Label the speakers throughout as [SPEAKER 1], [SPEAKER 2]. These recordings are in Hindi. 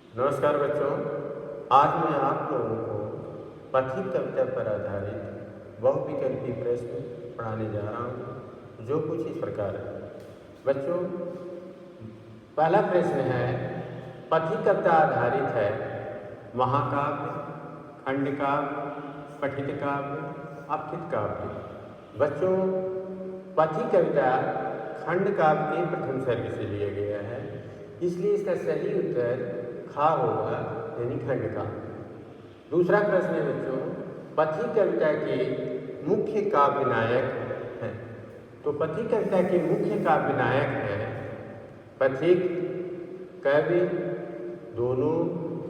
[SPEAKER 1] नमस्कार बच्चों। आज मैं आप लोगों को पथिक कविता पर आधारित बहुविकल्पी प्रश्न पढ़ाने जा रहा हूँ, जो कुछ इस प्रकार है। बच्चों, पहला प्रश्न है, पथिक कविता आधारित है महाकाव्य, खंडकाव्य, पठित काव्य, अपठित काव्य। बच्चों, पथिक कविता खंड काव्य के प्रथम सर्ग से लिया गया है, इसलिए इसका सही उत्तर खा होगा, यानी खंड काव्य। दूसरा प्रश्न है बच्चों, पथिक कविता के मुख्य काव्य नायक हैं। तो पथिक कविता के मुख्य काव्य नायक हैं पथिक, कवि, दोनों,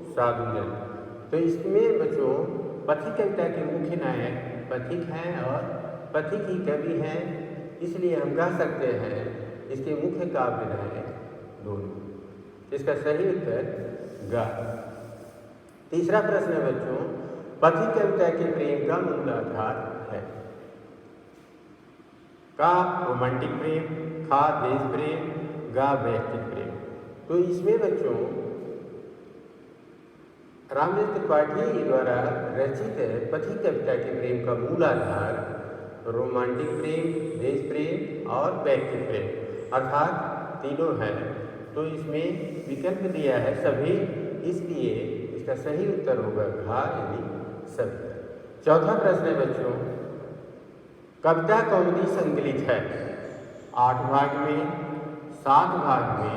[SPEAKER 1] साधुजन। तो इसमें बच्चों पथिक कविता के मुख्य नायक पथिक हैं और पथिक ही कवि हैं, इसलिए हम कह सकते हैं इसके मुख्य काव्य नायक दोनों। इसका सही उत्तर गा। तीसरा प्रश्न है बच्चों, पथिक कविता के प्रेम का मूल आधार है। का रोमांटिक प्रेम, खा देश प्रेम, गा व्यक्तिक प्रेम। तो इसमें बच्चों रामचंद्र त्रिपाठी द्वारा रचित पथिक कविता के प्रेम का मूल आधार रोमांटिक प्रेम, देश प्रेम और व्यक्तिक प्रेम अर्थात तीनों है। तो इसमें विकल्प दिया है सभी, इसलिए इसका सही उत्तर होगा घा, यानी सभी। चौथा प्रश्न है बच्चों, कविता कौमुदी संकलित है 8 भाग में, 7 भाग में,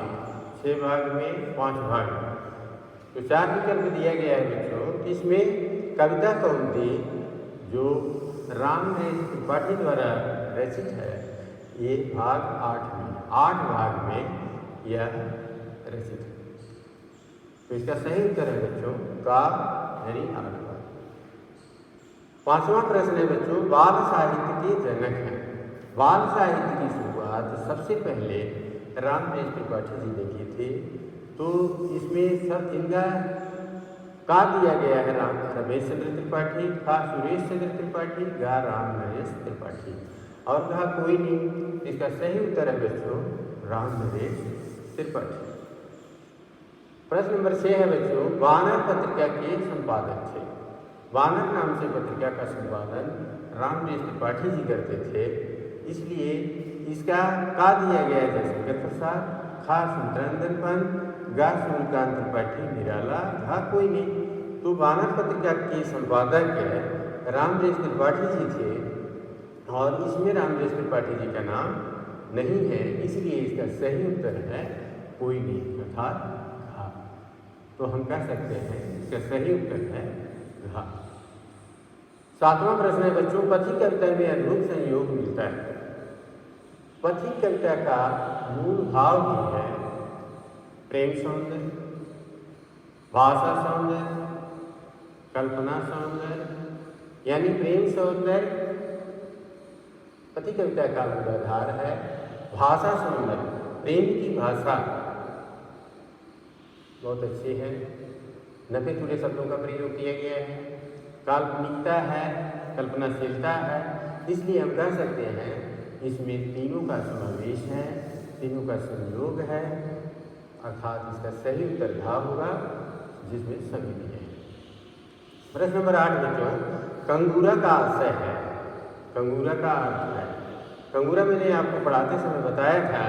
[SPEAKER 1] 6 भाग में, 5 भाग में। तो 4 विकल्प दिया गया है बच्चों। इसमें कविता कौमुदी जो रामचंद्र त्रिपाठी द्वारा रचित है, ये भाग 8 में, 8 भाग में यह रचित है। तो इसका सही उत्तर है बच्चों का, यानी 8 भाग। पांचवा प्रश्न है बच्चों, बाल साहित्य के जनक हैं। बाल साहित्य की शुरुआत सबसे पहले रामचंद्र त्रिपाठी जी ने की थी। तो इसमें सब इनका का दिया गया है रमेश चंद्र त्रिपाठी, का सुरेश चंद्र त्रिपाठी, गा राम नरेश त्रिपाठी और कहा कोई नहीं। इसका सही उत्तर है बच्चों राम नरेश त्रिपाठी। प्रश्न नंबर 6 है बच्चों, वानर पत्रिका के संपादक थे। वानर नाम से पत्रिका का संपादन रामचंद्र त्रिपाठी जी करते थे, इसलिए इसका का दिया गया है जयशंकर प्रसाद, खा सुंदरनंदन पंत, गा सूर्यकांत त्रिपाठी निराला, घा कोई नहीं। तो वानर पत्रिका के संपादक रामचंद्र त्रिपाठी जी थे और इसमें रामचंद्र त्रिपाठी जी का नाम नहीं है, इसलिए इसका सही उत्तर है कोई नहीं, अर्थात घा। तो हम कह सकते हैं इसका सही उत्तर है घा। 7वां प्रश्न है बच्चों, पथिक कविता में अनुरूप संयोग मिलता है। पथिक कविता का मूल भाव ही है प्रेम सौंदर्य, भाषा सौंदर्य, कल्पना सौंदर्य, यानी प्रेम सौंदर्य पथिक कविता का मूल आधार है। भाषा सौंदर्य, प्रेम की भाषा बहुत अच्छी है, नफे तुले शब्दों का प्रयोग किया गया है, काल्पनिकता है, कल्पनाशीलता है, इसलिए हम कह सकते हैं इसमें तीनों का समावेश है, तीनों का संयोग है, अर्थात इसका सही उत्तर घा होगा, जिसमें सभी भी है। प्रश्न नंबर 8 बच्चों, कंगूरा का आशय है। कंगूरा का अर्थ है, कंगूरा मैंने आपको पढ़ाते समय बताया था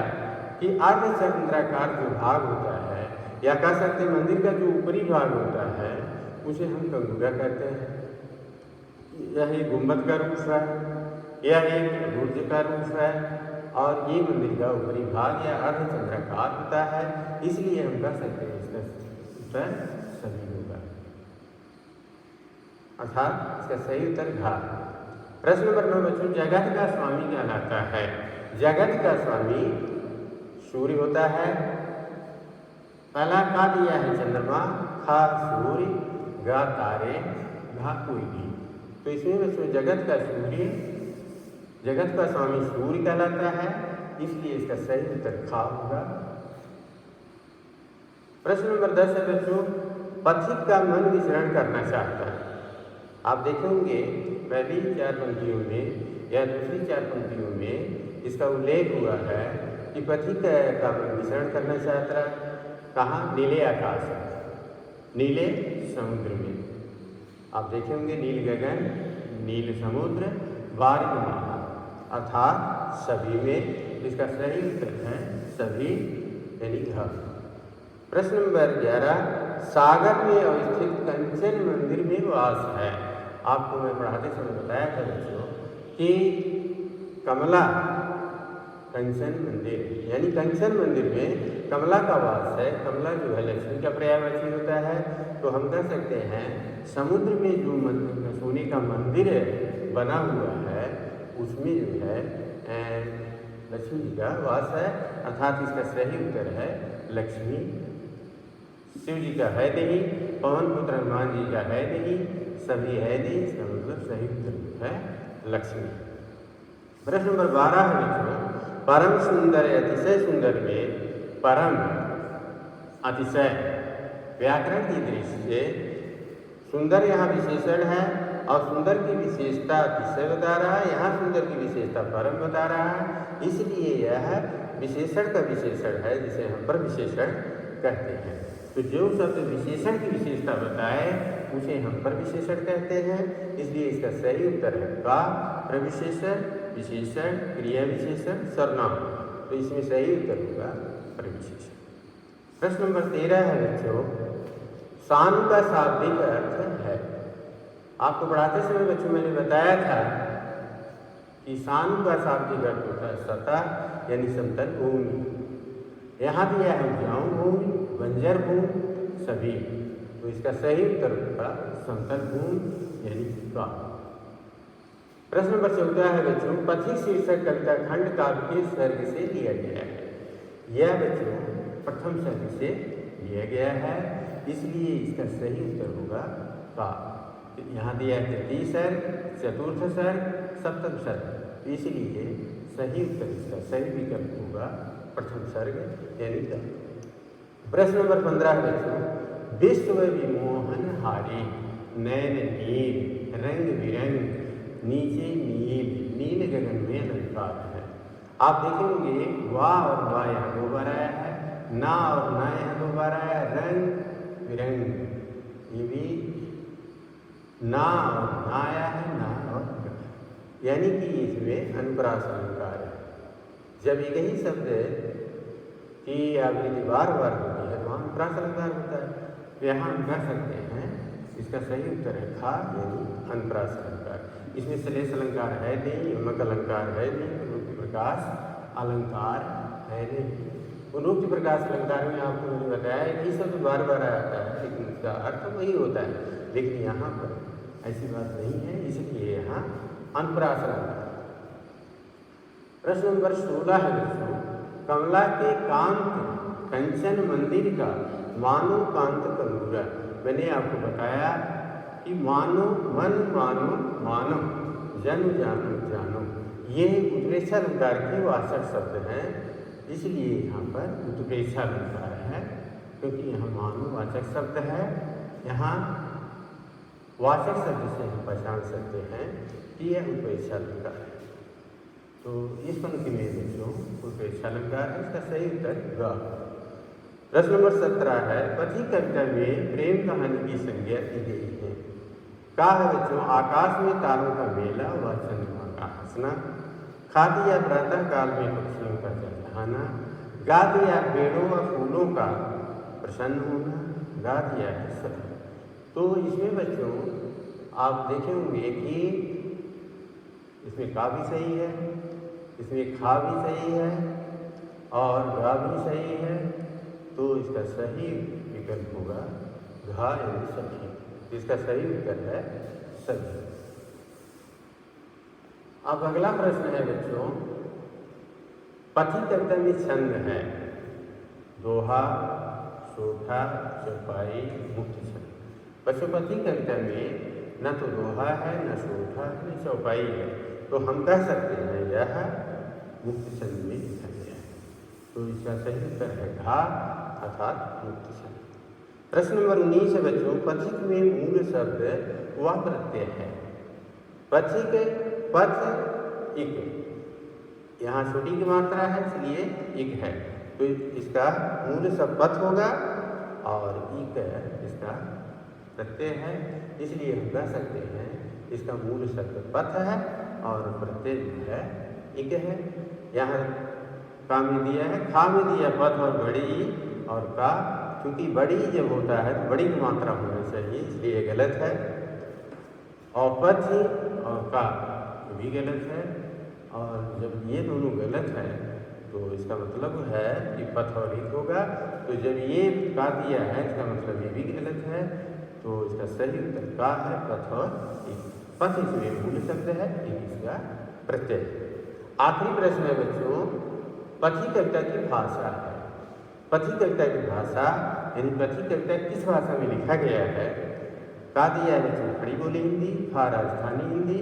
[SPEAKER 1] कि अर्धचंद्राकार जो भाग होता है, या कह सकते हैं मंदिर का जो ऊपरी भाग होता है, उसे हम कंगूरा कहते हैं। यह एक गुंबद का रूप है, यह एक बुर्ज का रूप है और ये मंदिर का ऊपरी भाग या अर्धचंद्राकार होता है, इसलिए हम कह सकते हैं इसका उत्तर सभी होगा, अर्थात इसका सही उत्तर घा। प्रश्न नंबर 9 बच्चों, जगत का स्वामी कहलाता है। जगत का स्वामी सूर्य होता है। पहला का दिया है चंद्रमा, खा सूर्य, गा तारे, घा कोई भी। तो इसमें बच्चों जगत का सूर्य, जगत का स्वामी सूर्य कहलाता है, इसलिए इसका सही उत्तर खा होगा। प्रश्न नंबर 10 है बच्चों, पथिक का मन विचरण करना चाहता है। आप देखेंगे पहली 4 पंक्तियों में या दूसरी 4 पंक्तियों में इसका उल्लेख हुआ है कि पथिक का मन विचरण करना चाहता है। कहाँ? नीले आकाश। नीले समुद्र में। आप देखे होंगे नील गगन, नील समुद्र, वारिमाला अर्थात सभी में। इसका सही उत्तर है सभी यानी घ। प्रश्न नंबर 11, सागर में अवस्थित कंचन मंदिर में वास है। आपको मैं पढ़ाते समय बताया था बच्चों कि कमला कंचन मंदिर यानी कंचन मंदिर में कमला का वास है। कमला जो है लक्ष्मी का पर्यायवाची होता है। तो हम कह सकते हैं समुद्र में जो मंदिर सोने का मंदिर बना हुआ है उसमें जो है लक्ष्मी जी का वास है, अर्थात इसका सही उत्तर है लक्ष्मी। शिव जी का है नहीं, पवन पुत्र हनुमान जी का है नहीं, सभी है नहीं, इसका मतलब सही उत्तर है लक्ष्मी। प्रश्न नंबर 12 है बच्चों, परम सुंदर अतिशय सुंदर में परम अतिशय व्याकरण की दृष्टि से सुंदर यहाँ विशेषण है और सुंदर की विशेषता अतिशय बता रहा है। यहाँ सुंदर की विशेषता परम बता रहा है, इसलिए यह विशेषण का विशेषण है जिसे हम पर विशेषण कहते हैं। तो जो शब्द विशेषण की विशेषता बताए उसे हम पर विशेषण कहते हैं, इसलिए इसका सही उत्तर है का प्रविशेषण, विशेषण, क्रिया विशेषण, सर्वनाम। तो इसमें सही उत्तर होगा प्रविशेषण। प्रश्न नंबर 13 है बच्चों, सानु का शाब्दिक अर्थ है। आपको पढ़ाते समय बच्चों मैंने बताया था कि सानु का शाब्दिक अर्थ होता है सतह यानी समतल भूमि। यहाँ भी है उपजाऊ भूमि, बंजर भूमि, सभी। तो इसका सही उत्तर होगा समतल भूमि यानी का। प्रश्न नंबर 14 है बच्चों, पथिक शीर्षक कविता खंड काव्य के सर्ग से लिया गया है। यह बच्चों प्रथम सर्ग से लिया गया है, इसलिए इसका सही उत्तर होगा का। यहाँ दिया है तृतीय सर्ग, चतुर्थ सर्ग, सप्तम सर्ग, इसलिए सही उत्तर इसका सही विकल्प होगा प्रथम सर्ग यानी का। प्रश्न नंबर 15 बच्चों, विश्व विमोहन हारी नैन नील रंग बिरंग नीचे नील नील गगन में अलंकार है। आप देखेंगे वाह और वाह यहाँ 2 बार आया है, ना और ना यहाँ 2 बार आया है, रंग बिरंग ये भी ना और ना आया है, ना और यानी कि इसमें अनुप्रास अलंकार है। जब एक ही शब्द की आवृत्ति बार बार होती है तो वहाँ अनुप्रास अलंकार होता है। तो यहाँ हम कर सकते हैं इसका सही उत्तर है खा यानी अनुप्रास अलंकार। इसमें श्लेष अलंकार है नहीं, यमक अलंकार है नहीं, अनुक्ति प्रकाश अलंकार है नहीं। अनुक्ति प्रकाश अलंकार में आपको मैंने बताया कि शब्द बार बार आता है लेकिन उसका अर्थ वही होता है, लेकिन यहाँ पर ऐसी बात नहीं है, इसलिए यहाँ अनुप्रास अलंकार। प्रश्न नंबर 16 है बच्चों, कमला के कांत कंचन मंदिर का मानो कांत कंगूरा। मैंने आपको बताया कि मानो मन मानो मानो जन जानो जानो, ये उत्प्रेक्षा अलंकार के वाचक शब्द हैं, इसलिए यहाँ पर उत्प्रेक्षा अलंकार है क्योंकि यहाँ मानो वाचक शब्द है। यहाँ वाचक शब्द से हम पहचान सकते हैं कि यह उत्प्रेक्षा अलंकार है। तो इस पंक्ति में बच्चों उत्प्रेक्षा अलंकार है, इसका सही उत्तर ग। प्रश्न नंबर 17 है, पथिक कविता में प्रेम कहानी की संज्ञा दी गई है। का है बच्चों, आकाश में तारों का मेला व चंद्रमा का हंसना, खा दिया प्रातः काल में पक्षियों का चहचहाना, गा दिया पेड़ों व फूलों का प्रसन्न होना, गा दिया है सब। तो इसमें बच्चों आप देखे होंगे कि इसमें का भी सही है, इसमें खा भी सही है और गा भी सही है, तो इसका सही विकल्प होगा घा यानी सखी। इसका सही उत्तर है सखी। अब अगला प्रश्न है बच्चों, पथिक कविता में छंद है दोहा, सोठा, चौपाई, मुक्ति छंद। बच्चों पथिक कविता में न तो दोहा है, न सोठा है, न चौपाई है, तो हम कह सकते हैं यह मुक्ति छंद में लिखा गया है। तो इसका सही उत्तर है घा अर्थात मुक्ति छंद। प्रश्न नंबर 19 है बच्चों, पथिक में मूल शब्द व प्रत्यय है। पथिक पथ इक, यहाँ छोटी की मात्रा है इसलिए इक है, तो इसका मूल शब्द पथ होगा और इक इसका प्रत्यय है, इसलिए हम कह सकते हैं इसका मूल शब्द पथ है और प्रत्यय जो है इक है। यहाँ का में दिया है, खा में दिया पथ और बड़ी और का, क्योंकि बड़ी जब होता है तो बड़ी की मात्रा होनी चाहिए, इसलिए गलत है। और पथ और का भी गलत है, और जब ये दोनों गलत है तो इसका मतलब है कि पथ और इक होगा। तो जब ये का दिया है इसका मतलब ये भी गलत है, तो इसका सही उत्तर का है, पथ और इक। पथ इसमें मूल शब्द है, इक इसका प्रत्यय। आखिरी प्रश्न है बच्चों, पथी कविता की भाषा है। पथी कविता की भाषा यानी पथी कविता किस भाषा में लिखा गया है? का दिया है बच्चों खड़ी बोली हिंदी, खा राजस्थानी हिंदी,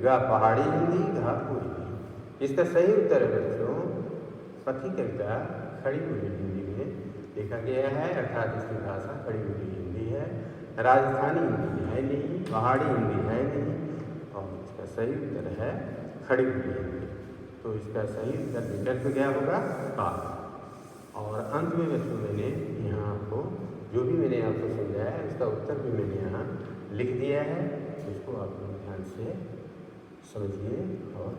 [SPEAKER 1] गा पहाड़ी हिंदी, घा पूरी हिंदी। इसका सही उत्तर है बच्चों पथी कविता खड़ी बोली हिंदी में लिखा गया है, अर्थात इसकी भाषा खड़ी बोली हिंदी है। राजस्थानी हिंदी है नहीं, पहाड़ी हिंदी है नहीं, और इसका सही उत्तर है खड़ी बोली हिंदी। तो इसका सही उत्तर विकल्प क्या होगा? का। और अंत में बच्चों मैंने यहाँ आपको जो भी मैंने आपको समझाया है उसका उत्तर भी मैंने यहाँ लिख दिया है, इसको आप लोग ध्यान से समझिए, और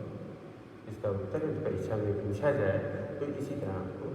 [SPEAKER 1] इसका उत्तर परीक्षा में पूछा जाए तो इसी तरह आपको